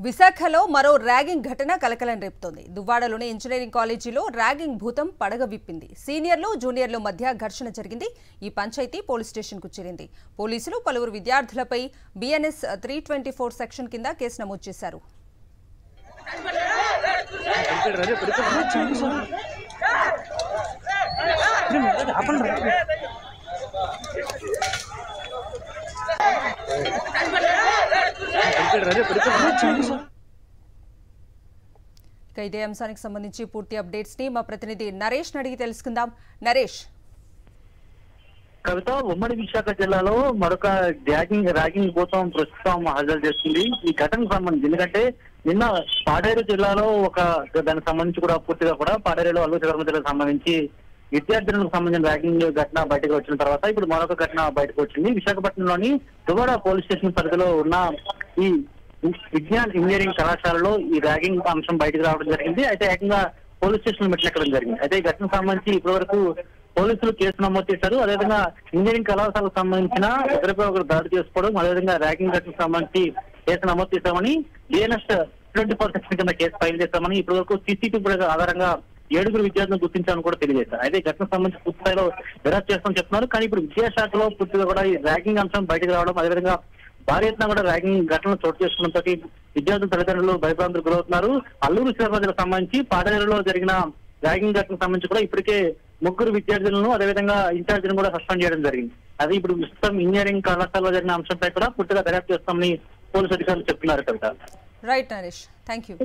విశాఖలో మరో ర్యాగింగ్ ఘటన కలకలం రేపుతోంది. దువ్వాడలోని ఇంజనీరింగ్ కాలేజీలో ర్యాగింగ్ భూతం పడగ విప్పింది. సీనియర్లు జూనియర్ల మధ్య ఘర్షణ జరిగింది. ఈ పంచాయతీ పోలీస్ స్టేషన్కు చేరింది. పోలీసులు పలువురు విద్యార్థులపై BNS 324 సెక్షన్ కింద కేసు నమోదు చేశారు. ఇదే అంశానికి సంబంధించి పూర్తి అప్డేట్స్ ని మా ప్రతినిధి నరేష్ అడిగి తెలుసుకుందాం. నరేష్, కవిత, ఉమ్మడి విశాఖ జిల్లాలో మరొక ర్యాగింగ్ భూతం ప్రస్తుతం హాజరు చేస్తుంది. ఈ ఘటనకు సంబంధించి ఎందుకంటే నిన్న పాడేరు జిల్లాలో దానికి సంబంధించి కూడా పూర్తిగా కూడా పాడేరులో అల్లూరి సీతారామరాజుకు సంబంధించి విద్యార్థులకు సంబంధించిన ర్యాగింగ్ ఘటన బయటకు వచ్చిన తర్వాత ఇప్పుడు మరొక ఘటన బయటకు వచ్చింది. విశాఖపట్నంలోని దువ్వాడ పోలీస్ స్టేషన్ పరిధిలో ఉన్న ఈ విజ్ఞాన్ ఇంజనీరింగ్ కళాశాలలో ఈ ర్యాగింగ్ అంశం బయటకు రావడం జరిగింది. అయితే ఏకంగా పోలీస్ స్టేషన్ మెట్లెక్కడం జరిగింది. అయితే ఈ ఘటనకు సంబంధించి ఇప్పటి వరకు పోలీసులు కేసు నమోదు చేశారు. అదేవిధంగా ఇంజనీరింగ్ కళాశాలకు సంబంధించిన ఒకరిపై ఒకరు దాడి చేసుకోవడం, అదేవిధంగా ర్యాగింగ్ ఘటనకు సంబంధించి కేసు నమోదు చేశామని BNS 24 సెక్షన్ కింద కేసు ఫైల్ చేశామని ఇప్పటి వరకు CCTV ఆధారంగా 7 విద్యార్థులను గుర్తించాలని కూడా తెలియజేశారు. అయితే ఘటనకు సంబంధించి పూర్తి స్థాయిలో దర్యాప్తు చేస్తామని చెప్తున్నారు. కానీ ఇప్పుడు విద్యాశాఖలో పూర్తిగా కూడా ఈ ర్యాగింగ్ అంశం బయటకు రావడం, అదేవిధంగా భారీ ఎత్తున కూడా ర్యాగింగ్ ఘటనలు చోటు చేసుకోవడంతో విద్యార్థుల తల్లిదండ్రులు భయభ్రాంతులకు గురవుతున్నారు. అల్లూరి సీతారామరాజుకు సంబంధించి పాడేరులో జరిగిన ర్యాగింగ్ ఘటనకు సంబంధించి కూడా ఇప్పటికే 3 విద్యార్థులను అదేవిధంగా ఇన్ఛార్జిని కూడా సస్పెండ్ చేయడం జరిగింది. అది ఇప్పుడు ప్రస్తుతం ఇంజనీరింగ్ కళాశాలలో జరిగిన అంశంపై కూడా పూర్తిగా దర్యాప్తు చేస్తామని పోలీసు అధికారులు చెప్తున్నారు. Kavitha. Right Naresh, thank you.